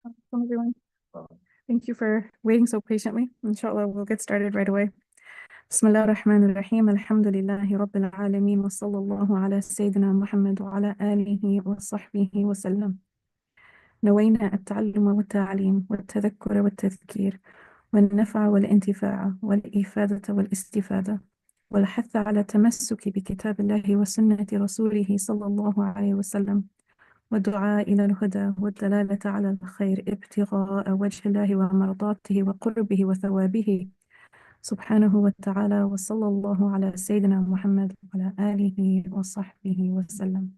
Welcome, everyone. Thank you for waiting so patiently. Inshallah, we'll get started right away. Bismillah ar-Rahman ar-Rahim. Alhamdulillahi Rabbil Alameen. Wa sallallahu ala Sayyidina Muhammad wa ala alihi wa sahbihi wa sallam. نوينا التعلم والتعليم والتذكر والتذكير والنفع والانتفاع والإفادة والاستفادة والحث على التمسك بكتاب الله وسنة رسوله صلى الله عليه وسلم والدعاء إلى الهدى والدلالة على الخير ابتغاء وجه الله ومرضاته وقربه وثوابه سبحانه وتعالى وصلى الله على سيدنا محمد وعلى آله وصحبه وسلم.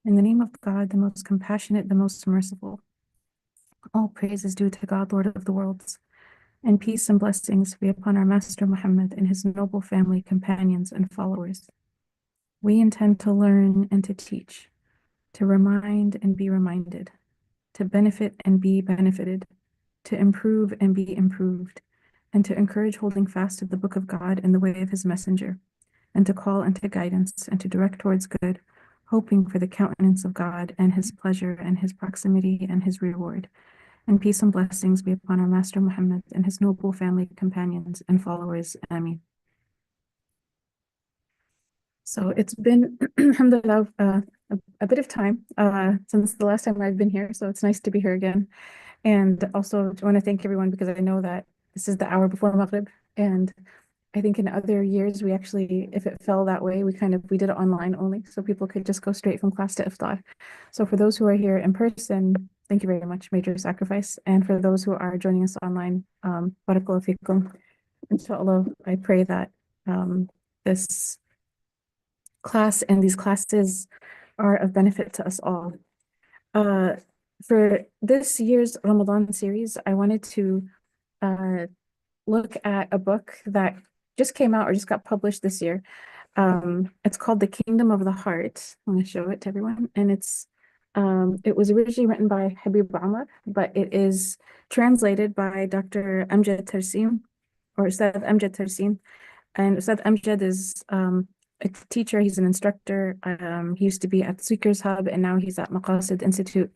In the name of God, the most compassionate, the most merciful, all praise is due to God, Lord of the worlds, and peace and blessings be upon our Master Muhammad and his noble family, companions, and followers. We intend to learn and to teach, to remind and be reminded, to benefit and be benefited, to improve and be improved, and to encourage holding fast to the book of God and the way of his messenger, and to call unto guidance and to direct towards good, hoping for the countenance of God and his pleasure and his proximity and his reward. And peace and blessings be upon our Master Muhammad and his noble family, companions, and followers. Ameen. So it's been, alhamdulillah, a bit of time since the last time I've been here, so it's nice to be here again. And also I want to thank everyone because I know that this is the hour before Maghrib, and I think in other years we actually, if it fell that way, we did it online only, so people could just go straight from class to iftar. So for those who are here in person, thank you very much, major sacrifice. And for those who are joining us online, barakallahu fikum. Inshallah, I pray that this class and these classes are of benefit to us all. For this year's Ramadan series, I wanted to look at a book that just came out or just got published this year. It's called The Kingdom of the Heart. I'm going to show it to everyone. And it was originally written by Habib Umar, but it is translated by Dr. Amjad Tarsin, or Ustad Amjad Tarsin. And Ustad Amjad is a teacher, he's an instructor. He used to be at Seekers Hub, and now he's at Maqasid Institute.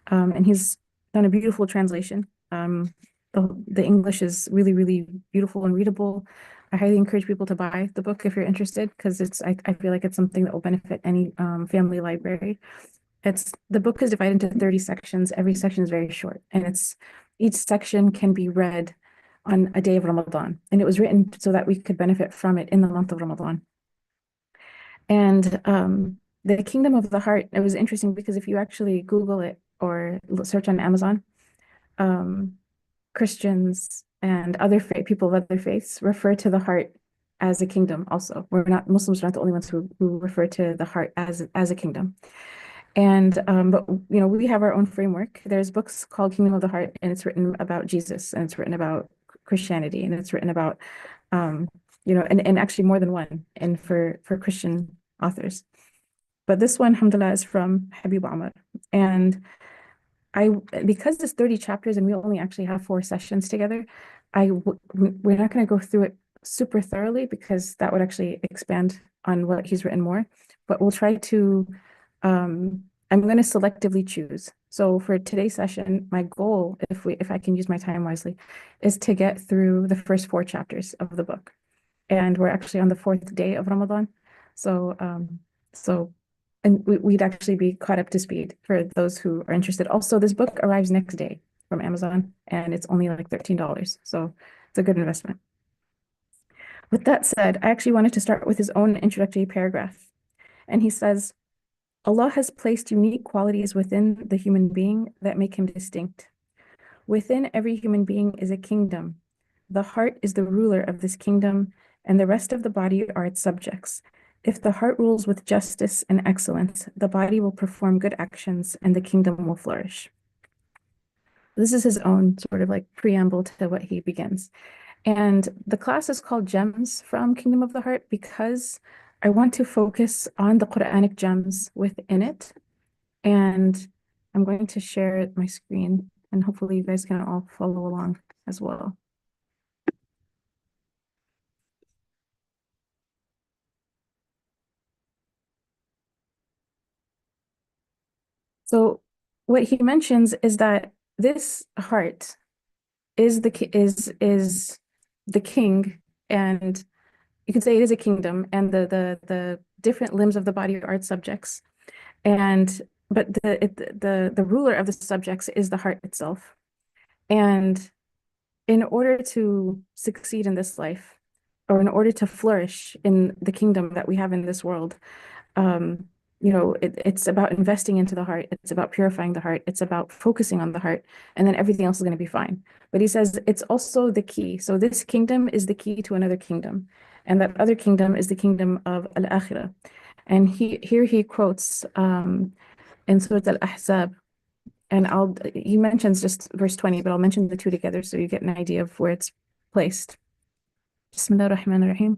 And he's done a beautiful translation. The English is really, really beautiful and readable. I highly encourage people to buy the book if you're interested, because I feel like it's something that will benefit any family library. The book is divided into 30 sections. Every section is very short, and each section can be read on a day of Ramadan. And it was written so that we could benefit from it in the month of Ramadan. And the Kingdom of the Heart, it was interesting because if you actually Google it or search on Amazon, Christians and other people of other faiths refer to the heart as a kingdom also. Muslims are not the only ones who refer to the heart as a kingdom. And but we have our own framework. There's books called Kingdom of the Heart, and it's written about Jesus, and it's written about Christianity, and it's written about and actually more than one, and for Christian authors. But this one, alhamdulillah, is from Habib Umar. And because it's 30 chapters and we only actually have 4 sessions together, we're not going to go through it super thoroughly because that would actually expand on what he's written more. But we'll try to, I'm going to selectively choose. So for today's session, my goal, if I can use my time wisely, is to get through the first 4 chapters of the book. And we're actually on the 4th day of Ramadan. And we'd actually be caught up to speed for those who are interested. Also, this book arrives next day from Amazon, and it's only like $13. So it's a good investment. With that said, I actually wanted to start with his own introductory paragraph. And he says, Allah has placed unique qualities within the human being that make him distinct. Within every human being is a kingdom. The heart is the ruler of this kingdom, and the rest of the body are its subjects. If the heart rules with justice and excellence, the body will perform good actions and the kingdom will flourish. This is his own sort of like preamble to what he begins. And the class is called Gems from Kingdom of the Heart because I want to focus on the Quranic gems within it. And I'm going to share my screen, and hopefully you guys can all follow along as well. So what he mentions is that this heart is the king, and you could say it is a kingdom, and the different limbs of the body are its subjects. And but the ruler of the subjects is the heart itself. And in order to succeed in this life, or in order to flourish in the kingdom that we have in this world, um, it's about investing into the heart. It's about purifying the heart. It's about focusing on the heart, and then everything else is going to be fine. But he says it's also the key. So this kingdom is the key to another kingdom, and that other kingdom is the kingdom of al-akhirah. And he quotes in Surah Al-Ahzab, and he mentions just verse 20, but I'll mention the two together so you get an idea of where it's placed. Bismillah ar-Rahman ar-Rahim.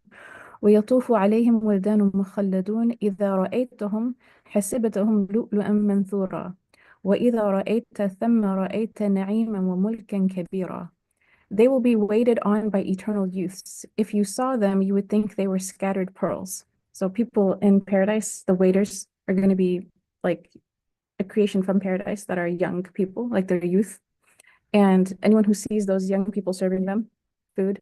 ويطوف عليهم ولدان مخلدون إذا رأيتهم حسبتهم لؤلؤا منثورا وإذا رأيت ثم رأيت نعيما وملكا كبيرا. They will be waited on by eternal youths. If you saw them, you would think they were scattered pearls. So people in paradise, the waiters, are going to be like a creation from paradise that are young people, like they're youth. And anyone who sees those young people serving them food,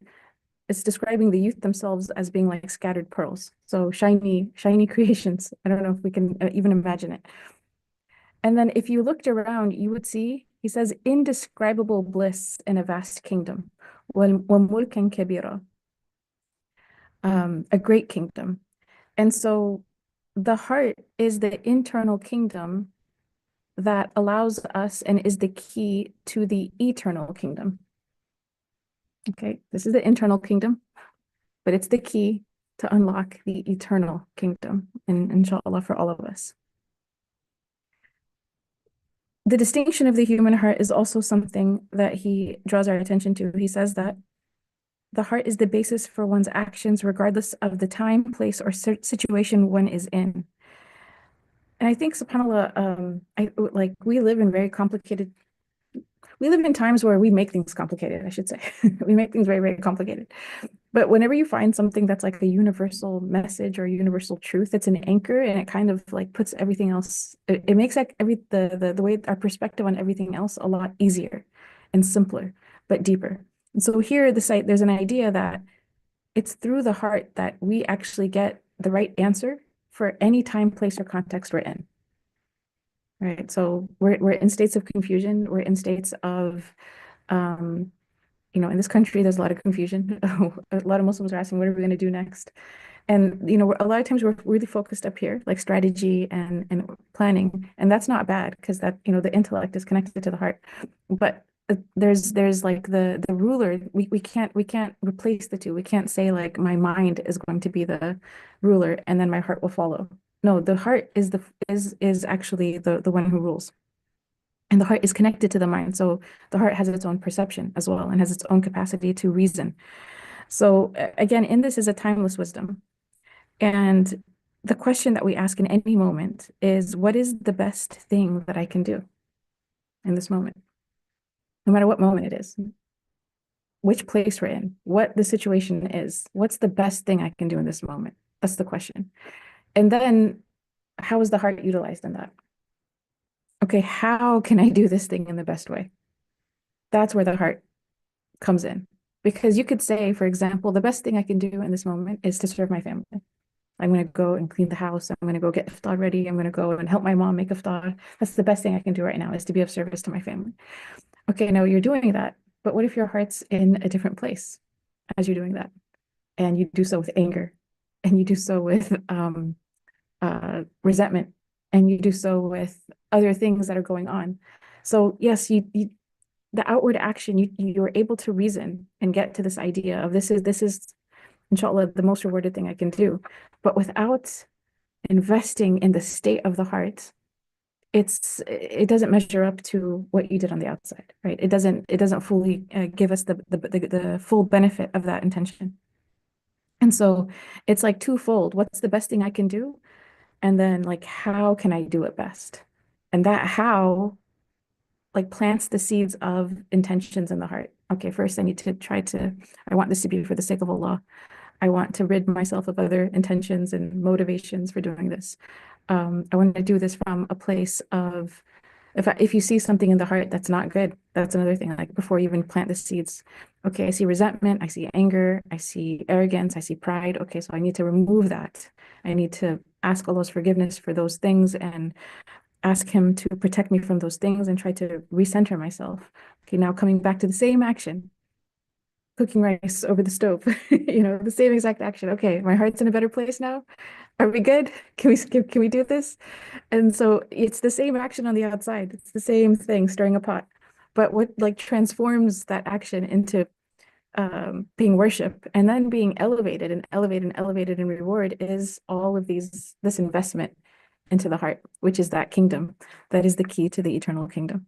it's describing the youth themselves as being like scattered pearls. So shiny, shiny creations. I don't know if we can even imagine it. And then if you looked around, you would see, he says, indescribable bliss in a vast kingdom. وَمُلْكًا كَبِيرًا. A great kingdom. And so the heart is the internal kingdom that allows us and is the key to the eternal kingdom. Okay, this is the internal kingdom, but it's the key to unlock the eternal kingdom, and inshallah for all of us. The distinction of the human heart is also something that he draws our attention to. He says that the heart is the basis for one's actions, regardless of the time, place, or situation one is in. And I think, subhanAllah, we live in times where we make things complicated, I should say. We make things very, very complicated. But whenever you find something that's like a universal message or universal truth, it's an anchor, and it kind of like puts everything else, it makes like the way our perspective on everything else a lot easier and simpler, but deeper. And so here there's an idea that it's through the heart that we actually get the right answer for any time, place, or context we're in. Right. So we're in states of confusion. We're in states of in this country, there's a lot of confusion. A lot of Muslims are asking, what are we going to do next? And, a lot of times we're really focused up here, like strategy and planning. And that's not bad because the intellect is connected to the heart. But there's like the ruler, we can't replace the two. We can't say like my mind is going to be the ruler and then my heart will follow. No, the heart is actually the one who rules. And the heart is connected to the mind. So the heart has its own perception as well and has its own capacity to reason. So again, in this is a timeless wisdom. And the question that we ask in any moment is, what is the best thing that I can do in this moment? No matter what moment it is, which place we're in, what the situation is, what's the best thing I can do in this moment? That's the question. And then how is the heart utilized in that? Okay, how can I do this thing in the best way? That's where the heart comes in. Because you could say, for example, the best thing I can do in this moment is to serve my family. I'm going to go and clean the house. I'm going to go get iftar ready. I'm going to go and help my mom make iftar. That's the best thing I can do right now, is to be of service to my family. Okay, now you're doing that. But what if your heart's in a different place as you're doing that? And you do so with anger, and you do so with resentment, and you do so with other things that are going on. So yes, the outward action, you're able to reason and get to this idea of this is inshallah the most rewarded thing I can do. But without investing in the state of the heart, it doesn't measure up to what you did on the outside, right? It doesn't fully give us the full benefit of that intention. And so it's like twofold. What's the best thing I can do? And then like, how can I do it best? And that how like plants the seeds of intentions in the heart. Okay, first I need to I want this to be for the sake of Allah. I want to rid myself of other intentions and motivations for doing this. I want to do this from a place of, if you see something in the heart that's not good, That's another thing, like before you even plant the seeds. Okay, I see resentment, I see anger, I see arrogance, I see pride. Okay, so I need to remove that. I need to ask Allah's forgiveness for those things and ask Him to protect me from those things and try to recenter myself. Okay, now coming back to the same action, cooking rice over the stove, the same exact action. Okay, my heart's in a better place now. Are we good? Can we do this? And so it's the same action on the outside. It's the same thing, stirring a pot. But what like transforms that action into being worship and then being elevated and elevated and elevated in reward is all of this investment into the heart, which is that kingdom that is the key to the eternal kingdom.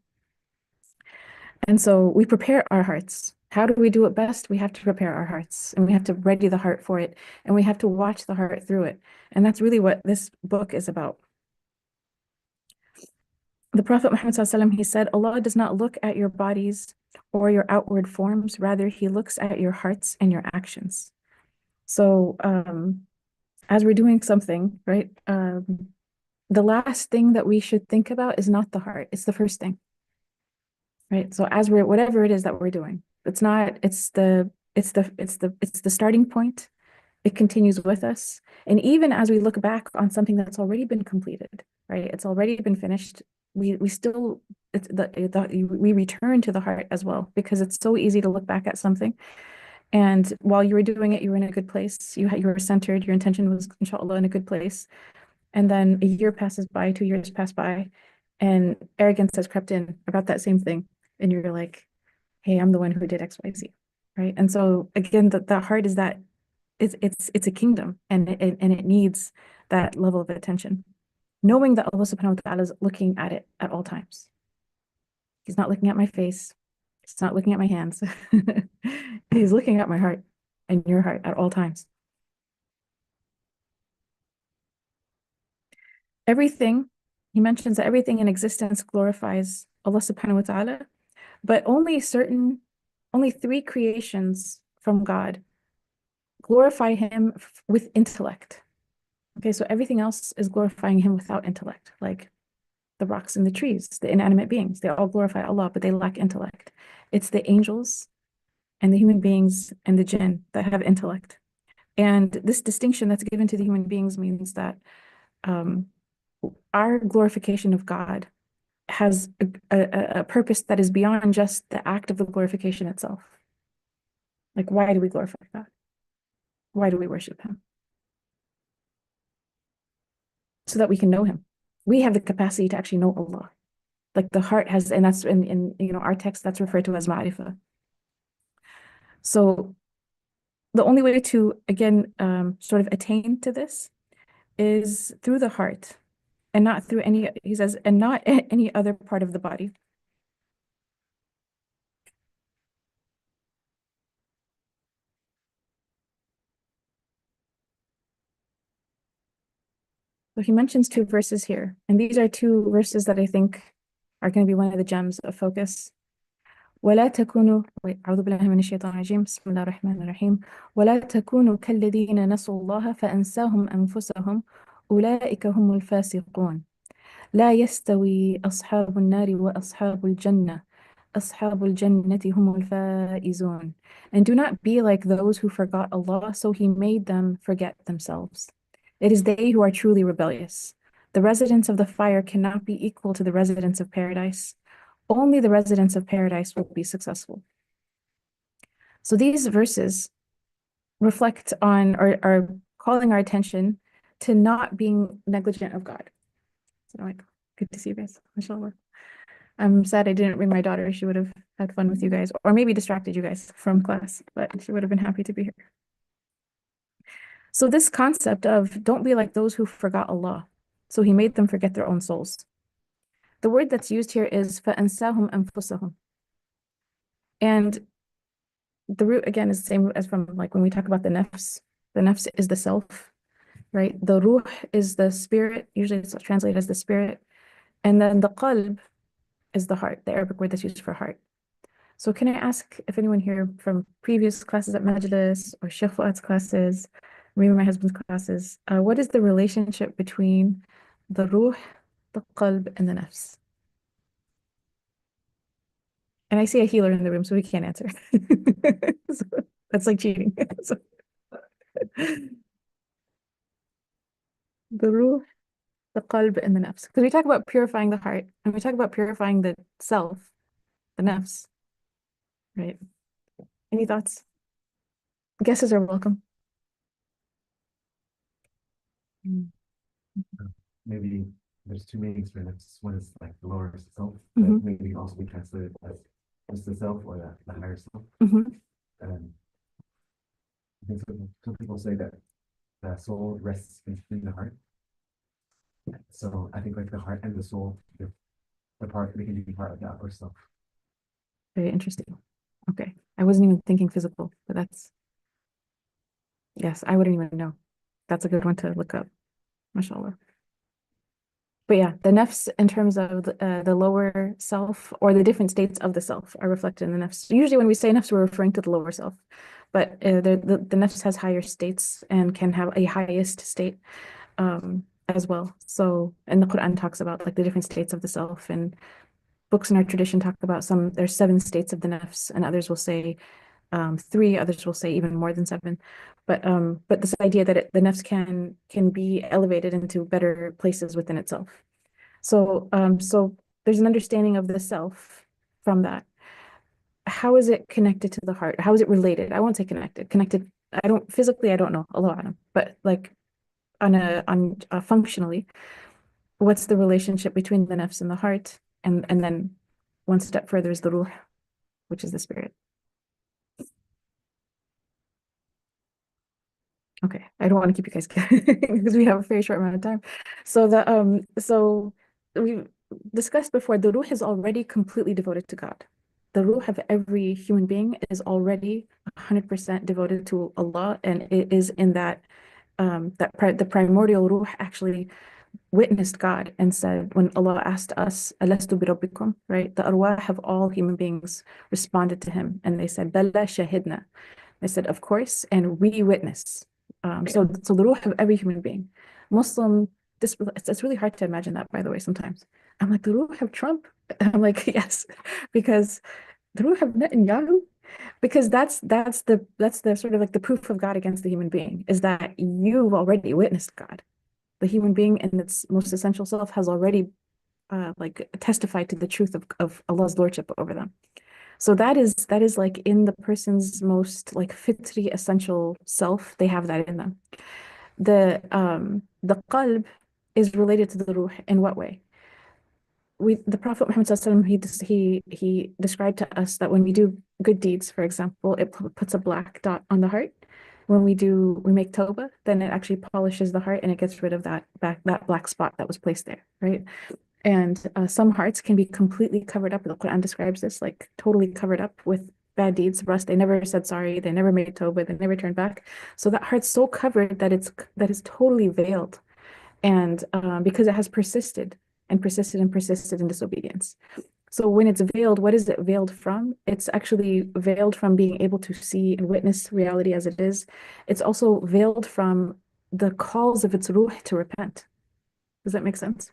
And so we prepare our hearts. How do we do it best? We have to prepare our hearts and we have to ready the heart for it and we have to watch the heart through it. And that's really what this book is about. The Prophet Muhammad ﷺ, he said, Allah does not look at your bodies or your outward forms, rather he looks at your hearts and your actions. So as we're doing something, right, the last thing that we should think about is not the heart, it's the first thing. Right. So as we're whatever it is that we're doing, it's not, it's the starting point. It continues with us. And even as we look back on something that's already been completed, right? It's already been finished. We still we return to the heart as well because it's so easy to look back at something. And while you were doing it, you were in a good place. You were centered. Your intention was, inshallah, in a good place. And then a year passes by, 2 years pass by, and arrogance has crept in about that same thing. And you're like, hey, I'm the one who did X, Y, Z. Right. And so again, the heart is that it's a kingdom and it needs that level of attention. Knowing that Allah subhanahu wa ta'ala is looking at it at all times. He's not looking at my face. He's not looking at my hands. He's looking at my heart and your heart at all times. Everything, he mentions that everything in existence glorifies Allah subhanahu wa ta'ala, but only three creations from God glorify him with intellect. Okay, so everything else is glorifying him without intellect, like the rocks and the trees, the inanimate beings. They all glorify Allah, but they lack intellect. It's the angels and the human beings and the jinn that have intellect. And this distinction that's given to the human beings means that our glorification of God has a purpose that is beyond just the act of the glorification itself. Like, why do we glorify God? Why do we worship him? So that we can know him. We have the capacity to actually know Allah. Like the heart has, and that's in our text, that's referred to as ma'rifah. So the only way to, again, sort of attain to this is through the heart and not through any, he says, and not any other part of the body. So he mentions two verses here, and these are two verses that I think are going to be one of the gems of focus. ولا تكونوا أعوذ بالله من الشيطان الرجيم بسم الله الرحمن الرحيم ولا تكونوا كالذين نسوا الله فأنساهم أنفسهم أولئك هم الفاسقون لا يستوي أصحاب النار وأصحاب الجنة أصحاب الجنة هم الفائزون. And do not be like those who forgot Allah, so he made them forget themselves. It is they who are truly rebellious. The residents of the fire cannot be equal to the residents of paradise. Only the residents of paradise will be successful. So these verses reflect on or are calling our attention to not being negligent of God. So like, good to see you guys. Mashallah. I'm sad I didn't bring my daughter. She would have had fun with you guys, or maybe distracted you guys from class, but she would have been happy to be here. So this concept of don't be like those who forgot Allah. So he made them forget their own souls. The word that's used here is فَأَنْسَاهُمْ أَنفُسَهُم. And the root, again, is the same as from like when we talk about the nafs. The nafs is the self, right? The ruh is the spirit. Usually it's translated as the spirit. And then the qalb is the heart, the Arabic word that's used for heart. So can I ask if anyone here from previous classes at Majlis or Shaykh Fuad's classes, maybe my husband's classes, what is the relationship between the ruh, the qalb, and the nafs? And I see a healer in the room, so we can't answer. So that's like cheating. So, the ruh, the qalb, and the nafs. Because we talk about purifying the heart, and we talk about purifying the self, the nafs, right? Any thoughts? Guesses are welcome. Maybe there's two meanings for this. One is like the lower self, that maybe also be translated as just the self or the higher self. And I think some people say that the soul rests in the heart. So I think like the heart and the soul, the part they can be part of that or self. Very interesting. Okay. I wasn't even thinking physical, but that's, yes, I wouldn't even know. That's a good one to look up. MashaAllah. But yeah, the nafs in terms of the lower self or the different states of the self are reflected in the nafs. Usually when we say nafs, we're referring to the lower self, but the nafs has higher states and can have a highest state as well. So, and the Quran talks about like the different states of the self, and books in our tradition talk about there's 7 states of the nafs, and others will say 3, others will say even more than 7. But this idea that the nafs can be elevated into better places within itself. So so there's an understanding of the self from that. How is it connected to the heart? How is it related? I won't say connected. Connected, I don't physically, I don't know, Allahu A'lam, but like on functionally, what's the relationship between the nafs and the heart? And then one step further is the ruh, which is the spirit. Okay, I don't want to keep you guys because we have a very short amount of time. So we discussed before, the ruh is already completely devoted to God. The ruh of every human being is already 100% devoted to Allah, and it is in that the primordial ruh actually witnessed God and said, when Allah asked us, Alastu bi rabbikum, right? The arwah of all human beings responded to him, and they said, Bala shahidna. They said, of course, and we witness. So the ruh of every human being. Muslim, it's really hard to imagine that, by the way, sometimes. I'm like, the ruh of Trump? I'm like, yes, because the ruh of Netanyahu, because that's the sort of like the proof of God against the human being, is that you've already witnessed God. The human being in its most essential self has already like testified to the truth of Allah's lordship over them. So that is like in the person's most like fitri essential self, they have that in them. The qalb is related to the ruh in what way? The Prophet Muhammad SAW, he described to us that when we do good deeds, for example, it puts a black dot on the heart. When we make tawbah, then it actually polishes the heart and it gets rid of that black spot that was placed there, right? And some hearts can be completely covered up. The Quran describes this, like totally covered up with bad deeds, rust. They never said sorry. They never made tawbah. They never turned back. So that heart's so covered that it's totally veiled, and because it has persisted and persisted and persisted in disobedience. So when it's veiled, what is it veiled from? It's actually veiled from being able to see and witness reality as it is. It's also veiled from the calls of its ruh to repent. Does that make sense?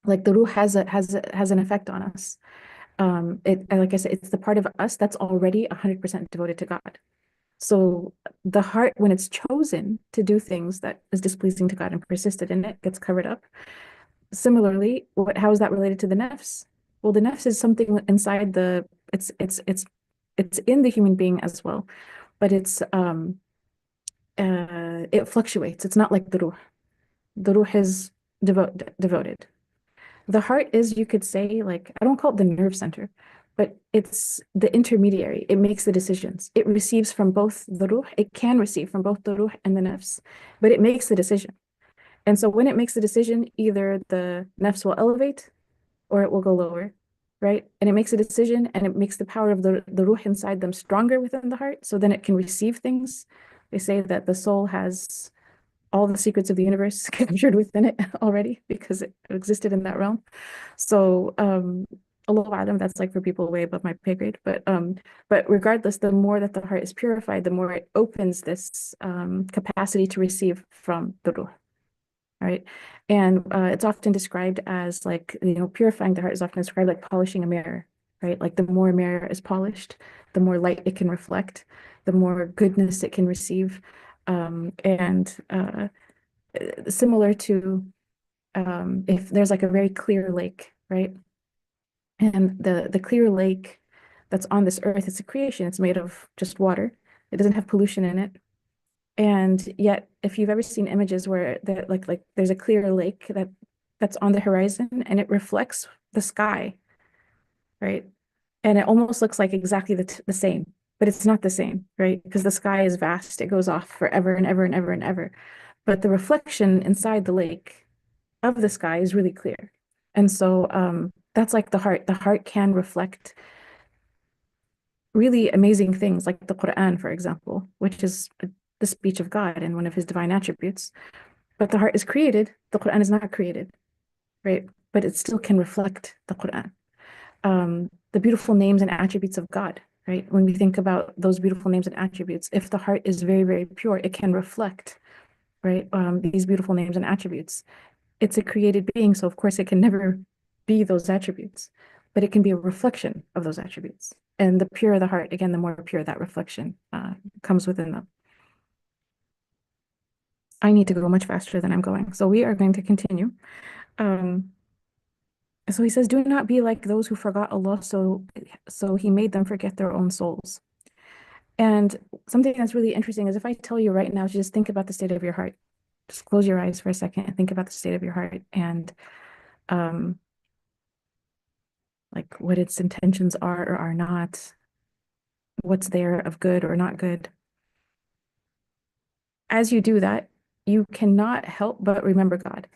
Like the ruh has an effect on us. Like I said, it's the part of us that's already 100% devoted to God. So the heart, when it's chosen to do things that is displeasing to God and persisted in it, gets covered up. Similarly, how is that related to the nafs? Well, the nafs is something inside it's in the human being as well, but it fluctuates. It's not like the ruh. The ruh is devoted. The heart is, you could say, like, I don't call it the nerve center, but it's the intermediary. It makes the decisions. It receives from both the ruh. It can receive from both the ruh and the nafs, but it makes the decision. And so when it makes the decision, either the nafs will elevate or it will go lower, right? And it makes a decision and it makes the power of the ruh inside them stronger within the heart. So then it can receive things. They say that the soul has all the secrets of the universe captured within it already because it existed in that realm. So Allahu A'lam, that's like for people way above my pay grade. But regardless, the more that the heart is purified, the more it opens this capacity to receive from the ruh. Right. And it's often described as like, purifying the heart is often described like polishing a mirror. right? Like the more a mirror is polished, the more light it can reflect, the more goodness it can receive. And similar to if there's like a very clear lake, right? And the clear lake that's on this earth, it's a creation. It's made of just water. It doesn't have pollution in it. And yet, if you've ever seen images where like there's a clear lake that's on the horizon and it reflects the sky, right? And it almost looks like exactly the same, but it's not the same, right? Because the sky is vast. It goes off forever and ever and ever and ever. But the reflection inside the lake of the sky is really clear. And so that's like the heart. The heart can reflect really amazing things like the Quran, for example, which is the speech of God and one of his divine attributes. But the heart is created, the Quran is not created, right? But it still can reflect the Quran. The beautiful names and attributes of God, right? When we think about those beautiful names and attributes, if the heart is very, very pure, it can reflect, right? These beautiful names and attributes. It's a created being, so of course it can never be those attributes, but it can be a reflection of those attributes. And the purer the heart, again, the more pure that reflection comes within them. I need to go much faster than I'm going. So we are going to continue. So he says, do not be like those who forgot Allah, so he made them forget their own souls. And something that's really interesting is if I tell you right now to just think about the state of your heart, just close your eyes for a second and think about the state of your heart and um, like what its intentions are or are not, what's there of good or not good. As you do that, you cannot help but remember God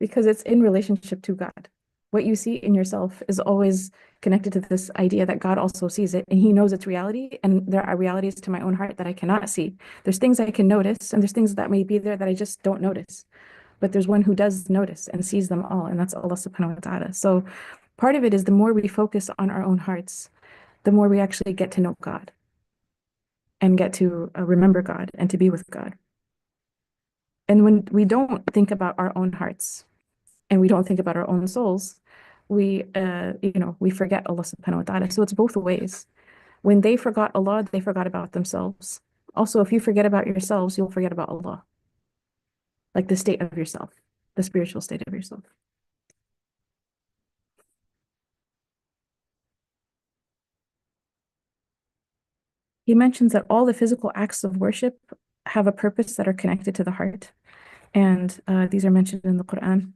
because it's in relationship to God. What you see in yourself is always connected to this idea that God also sees it and he knows its reality. And there are realities to my own heart that I cannot see. There's things I can notice and there's things that may be there that I just don't notice. But there's one who does notice and sees them all, and that's Allah subhanahu wa ta'ala. So part of it is the more we focus on our own hearts, the more we actually get to know God and get to remember God and to be with God. And when we don't think about our own hearts and we don't think about our own souls, we forget Allah subhanahu wa ta'ala. So it's both ways. When they forgot Allah, they forgot about themselves. Also, if you forget about yourselves, you'll forget about Allah, like the state of yourself, the spiritual state of yourself. He mentions that all the physical acts of worship have a purpose that are connected to the heart. And these are mentioned in the Quran.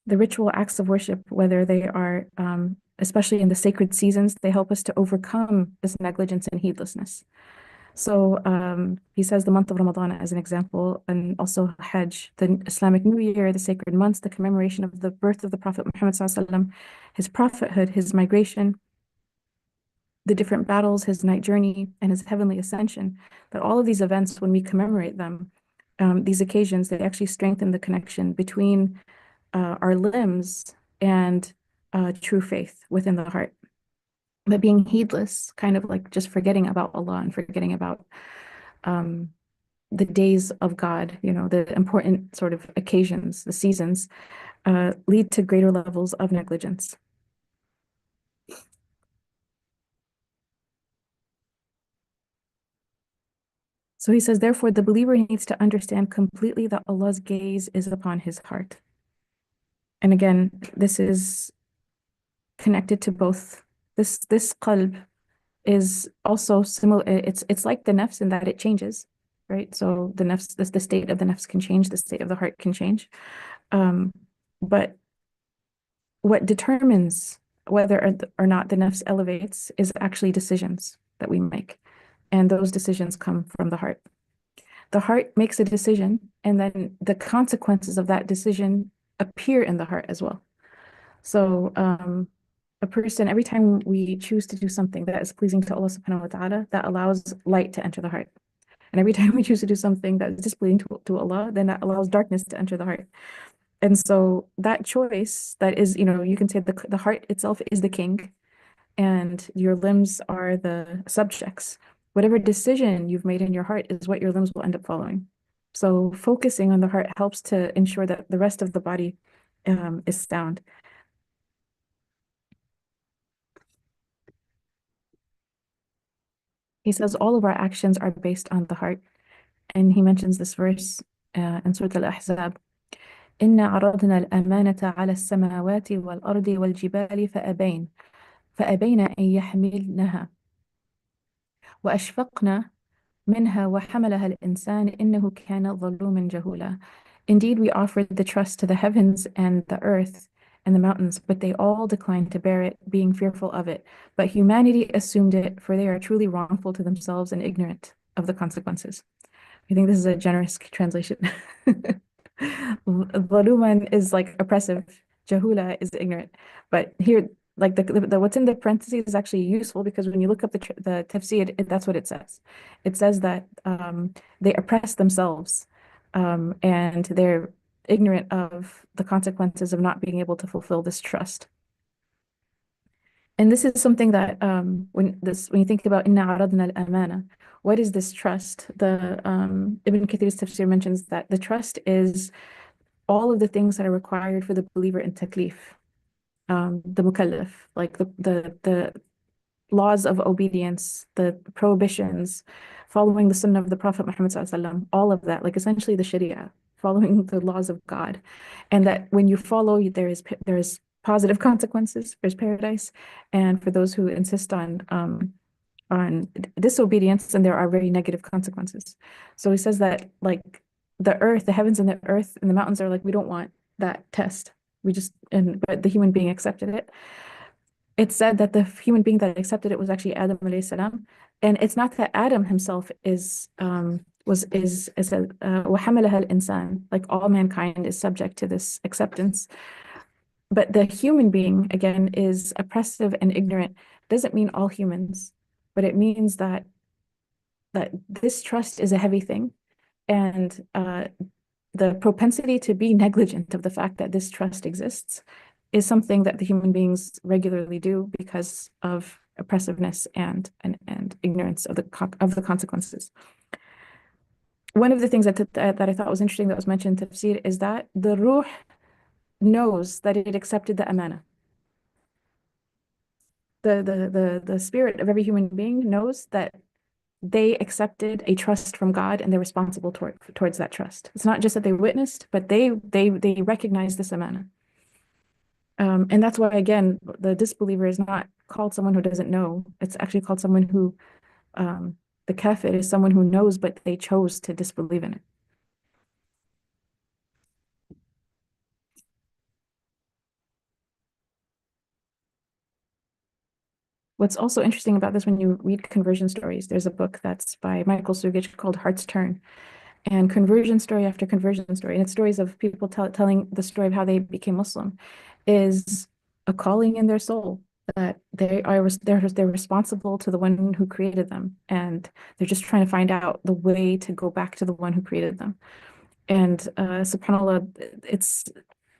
The ritual acts of worship, whether they are, especially in the sacred seasons, they help us to overcome this negligence and heedlessness. So he says the month of Ramadan as an example, and also Hajj, the Islamic New Year, the sacred months, the commemoration of the birth of the Prophet Muhammad ﷺ, his prophethood, his migration, the different battles, his night journey, and his heavenly ascension, that all of these events, when we commemorate them, these occasions, they actually strengthen the connection between our limbs and true faith within the heart. But being heedless, kind of like just forgetting about Allah and forgetting about the days of God, the important sort of occasions, the seasons, lead to greater levels of negligence. So he says, therefore, the believer needs to understand completely that Allah's gaze is upon his heart. And again, this is connected to both. This qalb is also similar. It's like the nafs in that it changes, right? So the nafs, the state of the nafs can change, the state of the heart can change. But what determines whether or not the nafs elevates is actually decisions that we make. And those decisions come from the heart. The heart makes a decision, and then the consequences of that decision appear in the heart as well. So a person, every time we choose to do something that is pleasing to Allah subhanahu wa ta'ala, that allows light to enter the heart. And every time we choose to do something that is displeasing to Allah, then that allows darkness to enter the heart. And so that choice that is, you can say the heart itself is the king and your limbs are the subjects. Whatever decision you've made in your heart is what your limbs will end up following. So focusing on the heart helps to ensure that the rest of the body is sound. He says all of our actions are based on the heart. And he mentions this verse in Surah Al-Ahzab. إنا عرضنا الأمانة على السماوات والأرض والجبال فأبين أن يحملنها وأشفقن منها وحملها الإنسان إنه كان ظلوما جهولا. Indeed, we offered the trust to the heavens and the earth and the mountains, but they all declined to bear it, being fearful of it. But humanity assumed it, for they are truly wrongful to themselves and ignorant of the consequences. I think this is a generous translation. Zaluman is like oppressive. Jahula is ignorant. But here, like the what's in the parentheses is actually useful because when you look up the tafsir, that's what it says. It says that they oppress themselves and they're ignorant of the consequences of not being able to fulfill this trust. And this is something that when you think about inna aradna al-amana, what is this trust? The Ibn Kathir's tafsir mentions that the trust is all of the things that are required for the believer in taklif, the mukallaf, like the laws of obedience, the prohibitions, following the sunnah of the Prophet Muhammad sallallahu all of that, like essentially the Sharia, following the laws of God, and that when you follow, there is positive consequences. There's paradise, and for those who insist on disobedience, and there are very negative consequences. So he says that like the earth, the heavens and the earth and the mountains are like, we don't want that test. But the human being accepted it. It said that the human being that accepted it was actually Adam alayhi salam. And it's not that Adam himself is a وَحَمَلَهَا الْإِنسان, like all mankind is subject to this acceptance. But the human being, again, is oppressive and ignorant. Doesn't mean all humans, but it means that this trust is a heavy thing. And the propensity to be negligent of the fact that this trust exists is something that the human beings regularly do because of oppressiveness and ignorance of the consequences. One of the things that I thought was interesting that was mentioned in tafsir is that the ruh knows that it accepted the amana. The spirit of every human being knows that they accepted a trust from God and they're responsible towards that trust. It's not just that they witnessed, but they recognize this amana. And that's why, again, the disbeliever is not called someone who doesn't know. It's actually called someone who, the kafir is someone who knows, but they chose to disbelieve in it. What's also interesting about this when you read conversion stories, there's a book that's by Michael Sugich called Heart's Turn, and conversion story after conversion story, and it's stories of people telling the story of how they became Muslim, is a calling in their soul that they're responsible to the one who created them, and they're just trying to find out the way to go back to the one who created them. And subhanAllah,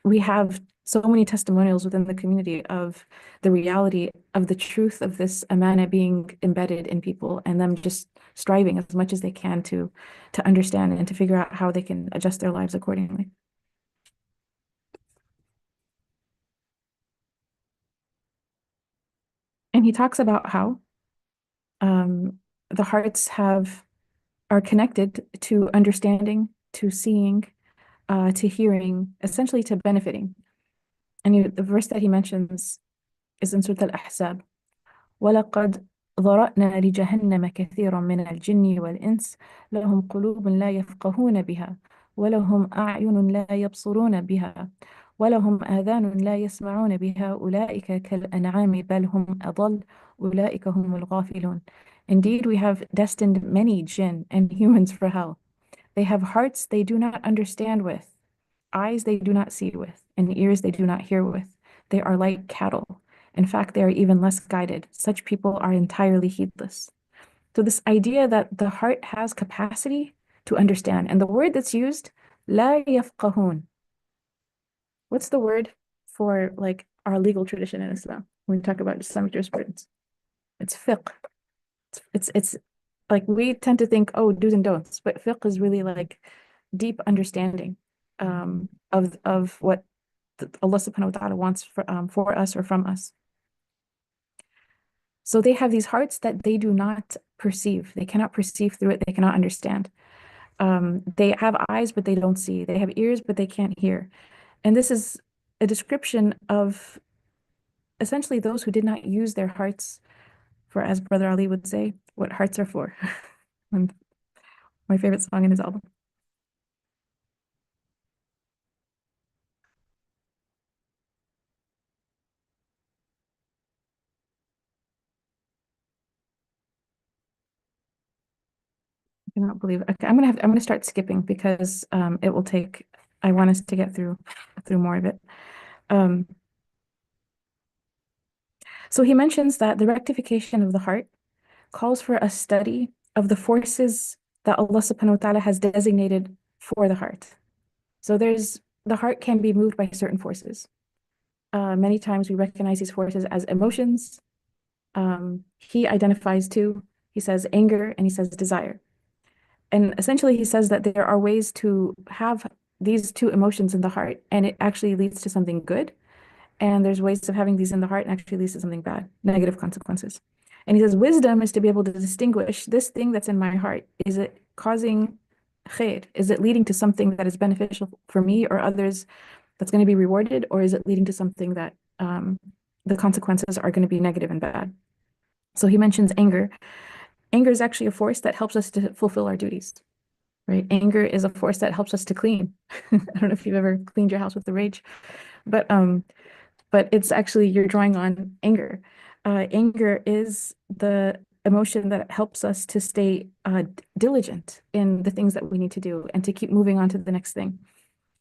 we have so many testimonials within the community of the reality of the truth of this amana being embedded in people and them just striving as much as they can to understand and to figure out how they can adjust their lives accordingly. And he talks about how the hearts are connected to understanding, to seeing, to hearing, essentially to benefiting. And the verse that he mentions is in Surah Al-Ahzab. وَلَقَدْ ذرأنا لجهنم كثيرا من الجن والإنس لهم قلوب لا يفقهون بها ولهم أعين لا يبصرون بها ولهم آذان لا يسمعون بها أولئك كالأنعام بل هم أضل أولئك هم الغافلون. Indeed, we have destined many jinn and humans for hell. They have hearts they do not understand with, eyes they do not see with, and ears they do not hear with. They are like cattle. In fact, they are even less guided. Such people are entirely heedless. So this idea that the heart has capacity to understand, and the word that's used, لا يفقهون. What's the word for like our legal tradition in Islam when we talk about Islamic jurisprudence? It's fiqh. It's like we tend to think, oh, do's and don'ts, but fiqh is really like deep understanding of what Allah subhanahu wa ta'ala wants for us or from us. So they have these hearts that they do not perceive. They cannot perceive through it. They cannot understand. They have eyes, but they don't see. They have ears, but they can't hear. And this is a description of essentially those who did not use their hearts for, as Brother Ali would say, what hearts are for. My favorite song in his album. I cannot believe it. Okay, I'm gonna start skipping because it will take, I want us to get through more of it. Um, so he mentions that the rectification of the heart calls for a study of the forces that Allah subhanahu wa ta'ala has designated for the heart. So the heart can be moved by certain forces. Many times we recognize these forces as emotions. He identifies two. He says anger and he says desire. And essentially he says that there are ways to have these two emotions in the heart and it actually leads to something good. And there's ways of having these in the heart and actually leads to something bad, negative consequences. And he says, wisdom is to be able to distinguish this thing that's in my heart. Is it causing khair? Is it leading to something that is beneficial for me or others that's going to be rewarded? Or is it leading to something that the consequences are going to be negative and bad? So he mentions anger. Anger is actually a force that helps us to fulfill our duties, right? Anger is a force that helps us to clean. I don't know if you've ever cleaned your house with the rage, but it's actually you're drawing on anger. Anger is the emotion that helps us to stay diligent in the things that we need to do and to keep moving on to the next thing.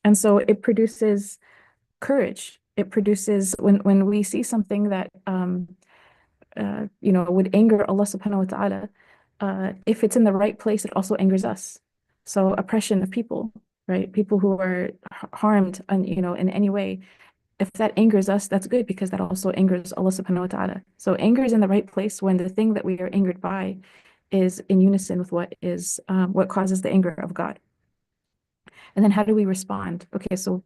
And so it produces courage. It produces when we see something that would anger Allah subhanahu wa ta'ala, if it's in the right place, it also angers us. So oppression of people, right? People who are harmed in any way, if that angers us, that's good because that also angers Allah subhanahu wa ta'ala. So anger is in the right place when the thing that we are angered by is in unison with what causes the anger of God. And then how do we respond? Okay, so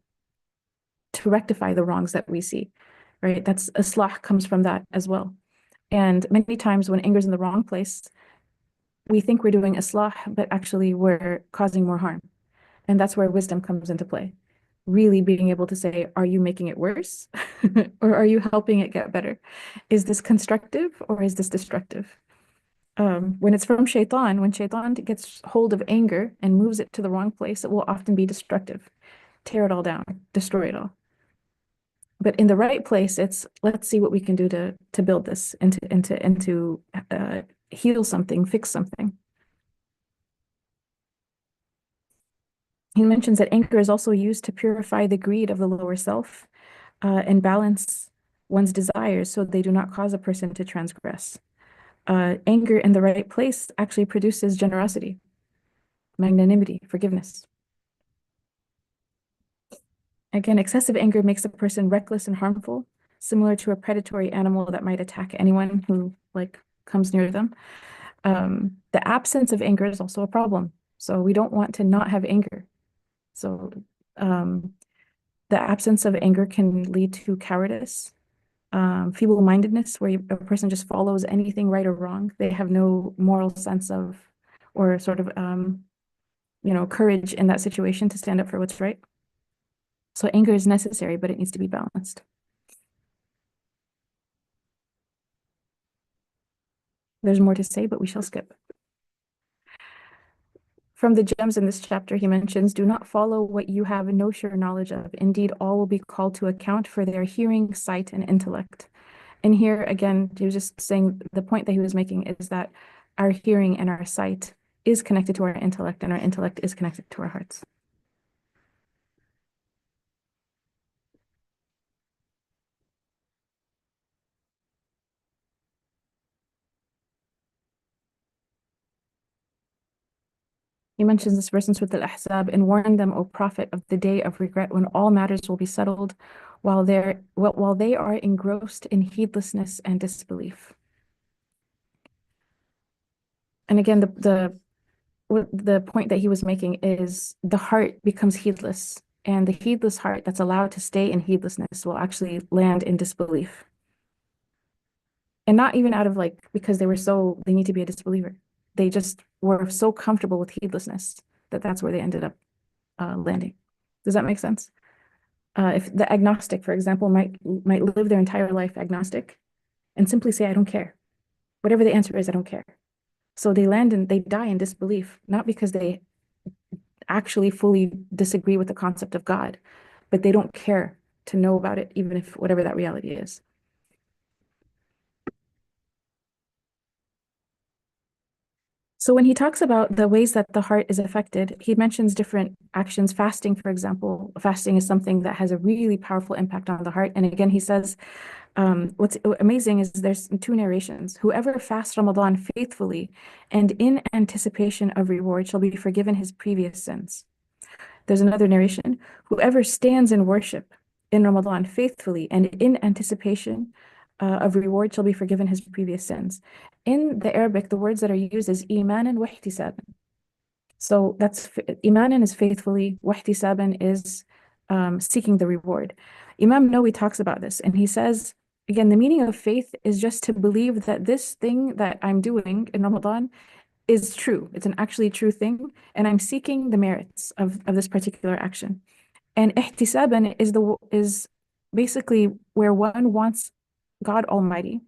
to rectify the wrongs that we see, right? That's islah comes from that as well. And many times when anger is in the wrong place, we think we're doing islah, but actually we're causing more harm. And that's where wisdom comes into play. Really being able to say, are you making it worse? Or are you helping it get better? Is this constructive or is this destructive? When it's from shaitan, when shaitan gets hold of anger and moves it to the wrong place, it will often be destructive. Tear it all down, destroy it all. But in the right place, it's let's see what we can do to build this and to heal something, fix something. He mentions that anger is also used to purify the greed of the lower self and balance one's desires so they do not cause a person to transgress. Anger in the right place actually produces generosity, magnanimity, forgiveness. Again, excessive anger makes a person reckless and harmful, similar to a predatory animal that might attack anyone who comes near them. The absence of anger is also a problem. So we don't want to not have anger. So the absence of anger can lead to cowardice, feeble-mindedness, where a person just follows anything right or wrong. They have no moral sense of, or sort of, courage in that situation to stand up for what's right. So anger is necessary, but it needs to be balanced. There's more to say, but we shall skip. From the gems in this chapter, he mentions, do not follow what you have no sure knowledge of. Indeed, all will be called to account for their hearing, sight, and intellect. And here, again, he was just saying the point that he was making is that our hearing and our sight is connected to our intellect, and our intellect is connected to our hearts. He mentions this verse in Surah Al-Ahzab, and warn them, O Prophet, of the day of regret when all matters will be settled while they are engrossed in heedlessness and disbelief. And again, the point that he was making is the heart becomes heedless, and the heedless heart that's allowed to stay in heedlessness will actually land in disbelief. And not even out of like, because they need to be a disbeliever. They just were so comfortable with heedlessness that that's where they ended up landing. Does that make sense? If the agnostic, for example, might live their entire life agnostic and simply say, I don't care. Whatever the answer is, I don't care. So they die in disbelief, not because they actually fully disagree with the concept of God, but they don't care to know about it, even if whatever that reality is. So when he talks about the ways that the heart is affected, he mentions different actions. Fasting, for example, fasting is something that has a really powerful impact on the heart. And again, he says, what's amazing is there's two narrations. Whoever fasts Ramadan faithfully and in anticipation of reward shall be forgiven his previous sins. There's another narration. Whoever stands in worship in Ramadan faithfully and in anticipation of reward shall be forgiven his previous sins. In the Arabic, the words that are used is imanan wa ihtisaban. So that's imanan is faithfully, wa ihtisaban is seeking the reward. Imam Nawawi talks about this and he says, again, the meaning of faith is just to believe that this thing that I'm doing in Ramadan is true. It's an actually true thing, and I'm seeking the merits of this particular action. And ihtisaban is basically where one wants God Almighty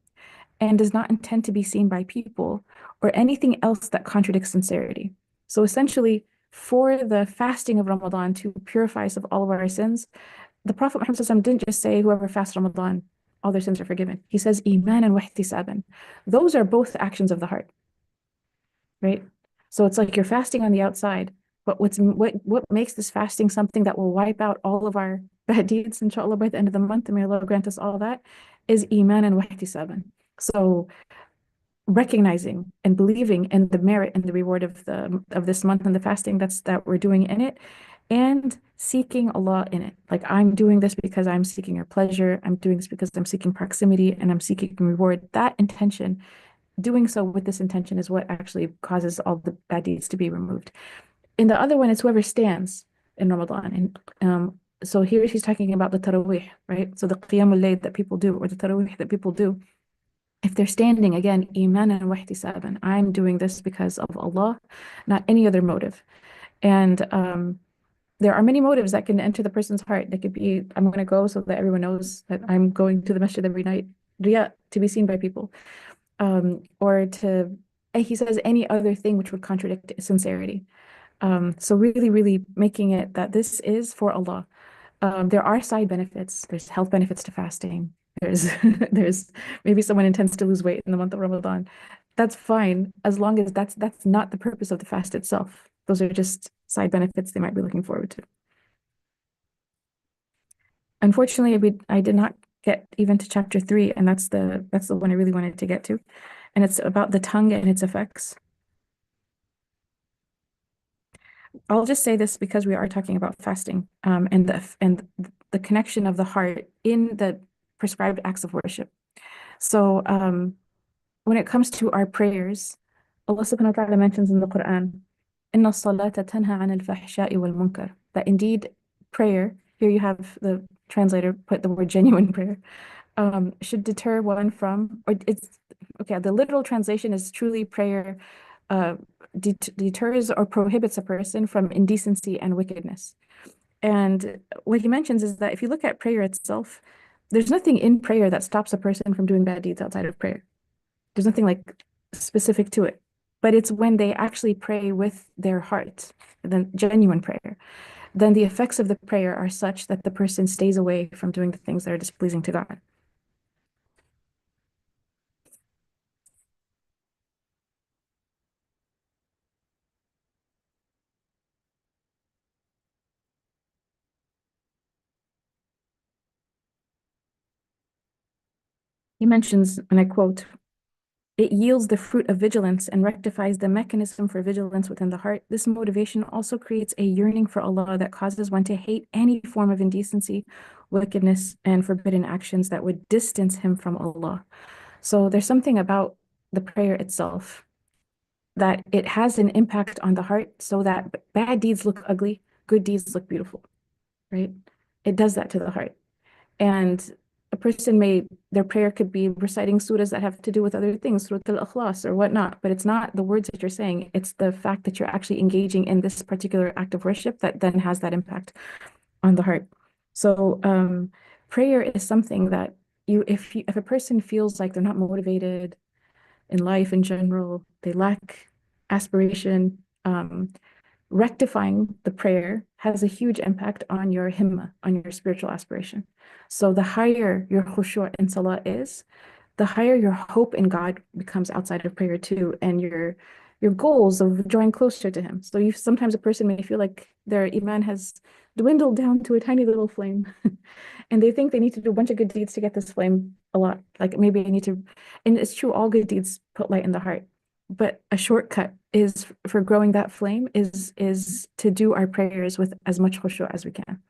and does not intend to be seen by people or anything else that contradicts sincerity. So essentially, for the fasting of Ramadan to purify us of all of our sins, the Prophet Muhammad SAW didn't just say whoever fasts Ramadan, all their sins are forgiven. He says iman and wahtisaban. Those are both actions of the heart, right? So it's like you're fasting on the outside, but what makes this fasting something that will wipe out all of our bad deeds, inshallah, by the end of the month, and may Allah grant us all that, is iman and wahtisaban. So recognizing and believing in the merit and the reward of this month and the fasting that we're doing in it, and seeking Allah in it. Like, I'm doing this because I'm seeking your pleasure. I'm doing this because I'm seeking proximity and I'm seeking reward. That intention, doing so with this intention, is what actually causes all the bad deeds to be removed. In the other one, it's whoever stands in Ramadan. And so here he's talking about the tarawih, right? So the qiyamul layl that people do, or the tarawih that people do. If they're standing, again, iman and wahtisaban, I'm doing this because of Allah, not any other motive. And there are many motives that can enter the person's heart. They could be, I'm going to go so that everyone knows that I'm going to the masjid every night, riyah, to be seen by people. Or to, he says, any other thing which would contradict sincerity. So really, really making it that this is for Allah. There are side benefits. There's health benefits to fasting. There's there's maybe someone intends to lose weight in the month of Ramadan. That's fine, as long as that's not the purpose of the fast itself. Those are just side benefits they might be looking forward to. Unfortunately, I did not get even to chapter 3, and that's the one I really wanted to get to. And it's about the tongue and its effects. I'll just say this because we are talking about fasting, and the connection of the heart in the prescribed acts of worship. So when it comes to our prayers, Allah subhanahu wa ta'ala mentions in the Quran, Inna salata tanha anil fahsha'i wal munkar. That indeed prayer, here you have the translator put the word genuine prayer, should deter one from, or it's, okay, the literal translation is truly prayer deters or prohibits a person from indecency and wickedness. And what he mentions is that if you look at prayer itself, there's nothing in prayer that stops a person from doing bad deeds outside of prayer. There's nothing like specific to it. But it's when they actually pray with their heart, the genuine prayer, then the effects of the prayer are such that the person stays away from doing the things that are displeasing to God. He mentions, and I quote, it yields the fruit of vigilance and rectifies the mechanism for vigilance within the heart. This motivation also creates a yearning for Allah that causes one to hate any form of indecency, wickedness, and forbidden actions that would distance him from Allah. So there's something about the prayer itself that it has an impact on the heart so that bad deeds look ugly, good deeds look beautiful, right? It does that to the heart. And a person their prayer could be reciting surahs that have to do with other things, Surah Al-Ikhlas or whatnot, but it's not the words that you're saying, it's the fact that you're actually engaging in this particular act of worship that then has that impact on the heart. So prayer is something that if a person feels like they're not motivated in life in general, they lack aspiration, rectifying the prayer has a huge impact on your himma, on your spiritual aspiration. So the higher your khushu' in salah is, the higher your hope in God becomes outside of prayer too, and your goals of drawing closer to Him. So sometimes a person may feel like their iman has dwindled down to a tiny little flame, and they think they need to do a bunch of good deeds to get this flame a lot. Like maybe I need to, and it's true, all good deeds put light in the heart. But a shortcut is for growing that flame is to do our prayers with as much khushu' as we can,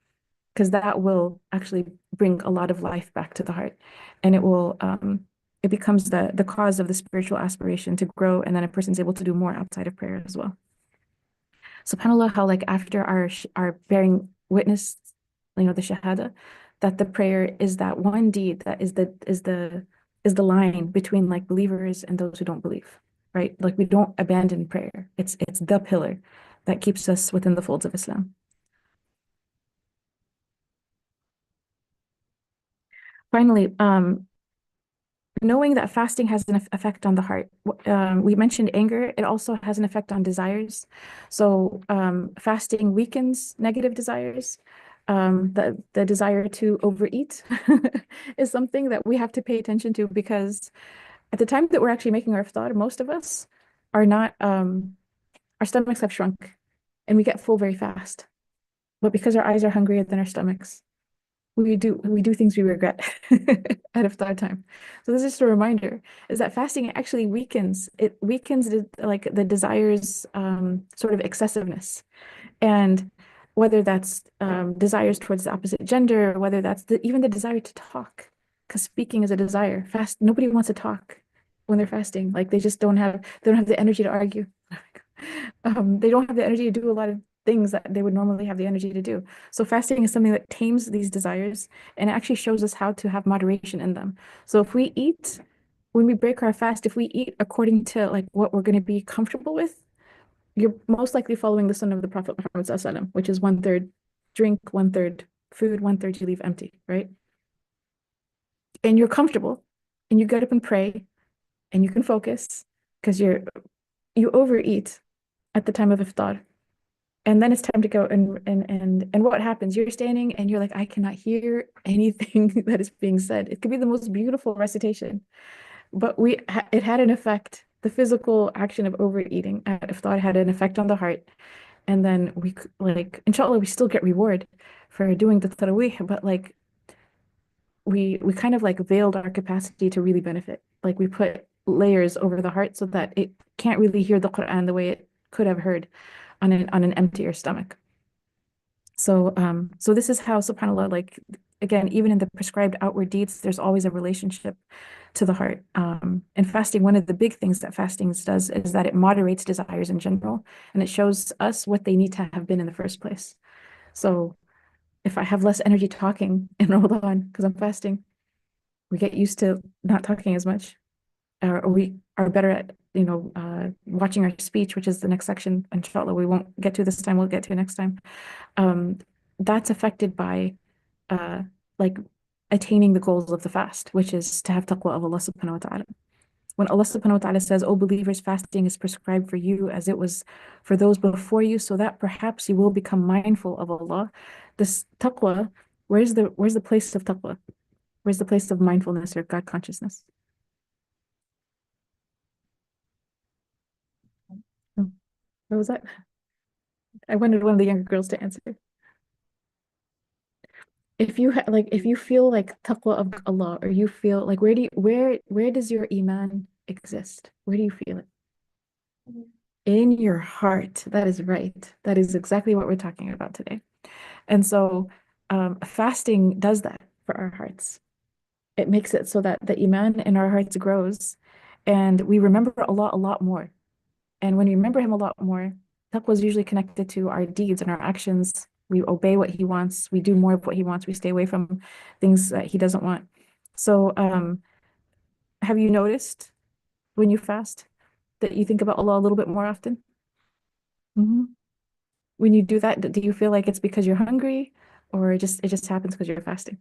because that will actually bring a lot of life back to the heart, and it becomes the cause of the spiritual aspiration to grow, and then a person's able to do more outside of prayer as well. SubhanAllah, how like after our bearing witness, the shahada, that the prayer is that one deed that is the line between like believers and those who don't believe, right? Like we don't abandon prayer. It's the pillar that keeps us within the folds of Islam. Finally, knowing that fasting has an effect on the heart. We mentioned anger. It also has an effect on desires. So fasting weakens negative desires. The desire to overeat is something that we have to pay attention to, because at the time that we're actually making our iftar, most of us are not, our stomachs have shrunk and we get full very fast. But because our eyes are hungrier than our stomachs, we do things we regret at iftar time. So this is just a reminder, is that fasting actually weakens the desires, sort of excessiveness. And whether that's desires towards the opposite gender, or whether that's even the desire to talk, because speaking is a desire. Nobody wants to talk when they're fasting. Like they don't have the energy to argue. They don't have the energy to do a lot of things that they would normally have the energy to do. So fasting is something that tames these desires, and it actually shows us how to have moderation in them. So when we break our fast, if we eat according to like what we're going to be comfortable with, you're most likely following the sunnah of the Prophet Muhammad ﷺ, which is 1/3 drink, 1/3 food, 1/3 you leave empty, right? And you're comfortable, and you get up and pray, and you can focus because you overeat at the time of iftar. And then it's time to go and what happens? You're standing and you're like, I cannot hear anything that is being said. It could be the most beautiful recitation, but it had an effect. The physical action of overeating at iftar had an effect on the heart. And then inshallah, we still get reward for doing the tarawih, but like we kind of like veiled our capacity to really benefit. Like we put layers over the heart so that it can't really hear the Quran the way it could have heard on an emptier stomach. So this is how, subhanAllah, like again, even in the prescribed outward deeds, there's always a relationship to the heart. And fasting, one of the big things that fasting does is that it moderates desires in general, and it shows us what they need to have been in the first place. So if I have less energy talking in Ramadan because I'm fasting, we get used to not talking as much, or we are better at watching our speech, which is the next section. Inshallah, we won't get to this time. We'll get to next time. That's affected by like attaining the goals of the fast, which is to have taqwa of Allah subhanahu wa ta'ala. When Allah subhanahu wa ta'ala says, "O believers, fasting is prescribed for you as it was for those before you, so that perhaps you will become mindful of Allah." This taqwa, where's the place of taqwa? Where's the place of mindfulness or God consciousness? Oh, what was that? I wanted one of the younger girls to answer. If you feel like taqwa of Allah, or you feel like where does your iman exist? Where do you feel it? In your heart. That is right. That is exactly what we're talking about today. And so fasting does that for our hearts. It makes it so that the iman in our hearts grows, and we remember Allah a lot more. And when we remember Him a lot more, taqwa is usually connected to our deeds and our actions. We obey what He wants. We do more of what He wants. We stay away from things that He doesn't want. So, have you noticed when you fast that you think about Allah a little bit more often? Hmm. When you do that, do you feel like it's because you're hungry, or it just happens because you're fasting?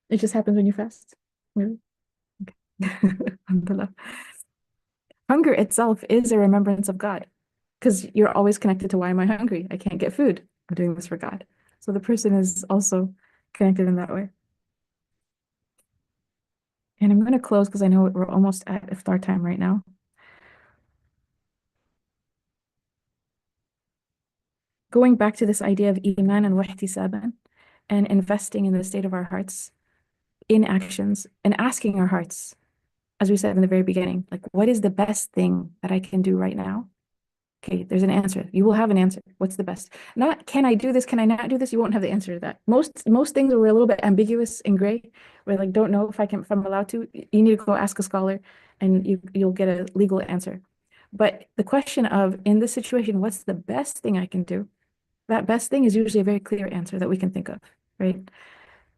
It just happens when you fast? Really? Okay. Alhamdulillah. Hunger itself is a remembrance of God because you're always connected to why am I hungry? I can't get food. I'm doing this for God. So the person is also connected in that way. And I'm going to close because I know we're almost at iftar time right now. Going back to this idea of iman and wahtisaban and investing in the state of our hearts in actions and asking our hearts, as we said in the very beginning, like, what is the best thing that I can do right now? Okay, there's an answer. You will have an answer. What's the best? Not can I do this? Can I not do this? You won't have the answer to that. Most things are a little bit ambiguous and gray. Where like don't know if I'm allowed to. You need to go ask a scholar, and you'll get a legal answer. But the question of in this situation, what's the best thing I can do? That best thing is usually a very clear answer that we can think of, right?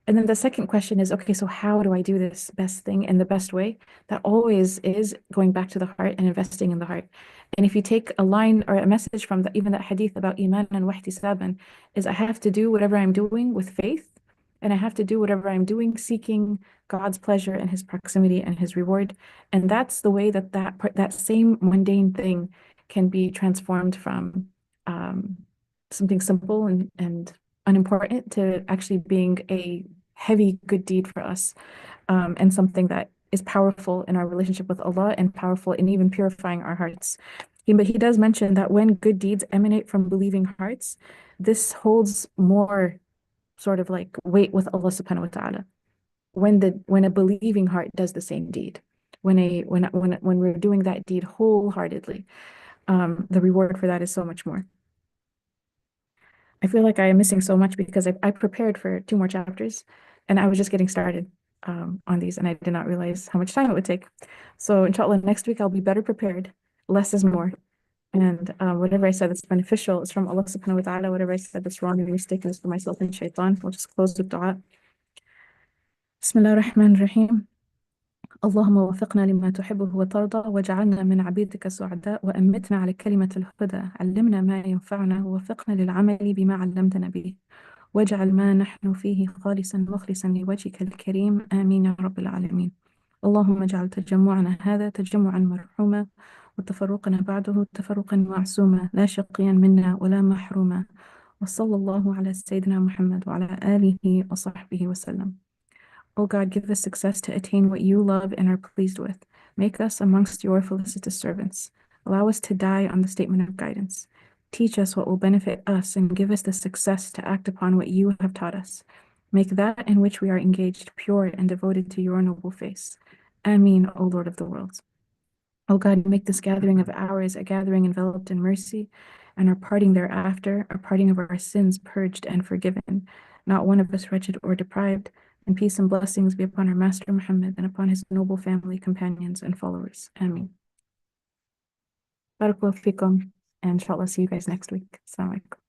And then the second question is, okay, so how do I do this best thing in the best way? That always is going back to the heart and investing in the heart. And if you take a line or a message from even that hadith about iman and wahtisaban, is I have to do whatever I'm doing with faith, and I have to do whatever I'm doing seeking God's pleasure and his proximity and his reward. And that's the way that same mundane thing can be transformed from um, something simple and unimportant to actually being a heavy good deed for us, and something that is powerful in our relationship with Allah and powerful in even purifying our hearts. But he does mention that when good deeds emanate from believing hearts, this holds more sort of like weight with Allah subhanahu wa ta'ala. When a believing heart does the same deed, when we're doing that deed wholeheartedly, the reward for that is so much more. I feel like I am missing so much because I prepared for 2 more chapters and I was just getting started on these and I did not realize how much time it would take. So inshallah, next week I'll be better prepared. Less is more. And whatever I said that's beneficial is from Allah subhanahu wa ta'ala. Whatever I said that's wrong and mistaken is for myself and shaitan. We'll just close with dua. Bismillah ar-Rahman ar-Rahim. اللهم وفقنا لما تحبه وترضى واجعلنا من عبيدك السعداء وأمتنا على كلمة الهدى علمنا ما ينفعنا ووفقنا للعمل بما علمتنا به واجعل ما نحن فيه خالصا مخلصا لوجهك الكريم آمين يا رب العالمين. اللهم اجعل تجمعنا هذا تجمعا مرحوما وتفرقنا بعده تفرقا معصوما لا شقيا منا ولا محروما وصلى الله على سيدنا محمد وعلى آله وصحبه وسلم. O God, give us success to attain what you love and are pleased with. Make us amongst your felicitous servants. Allow us to die on the statement of guidance. Teach us what will benefit us and give us the success to act upon what you have taught us. Make that in which we are engaged pure and devoted to your noble face. Ameen, O Lord of the worlds. O God, make this gathering of ours a gathering enveloped in mercy, and our parting thereafter, a parting of our sins purged and forgiven, not one of us wretched or deprived, and peace and blessings be upon our Master Muhammad and upon his noble family, companions, and followers. Ameen. Barakallahu fikum, and inshallah see you guys next week. Assalamu alaikum.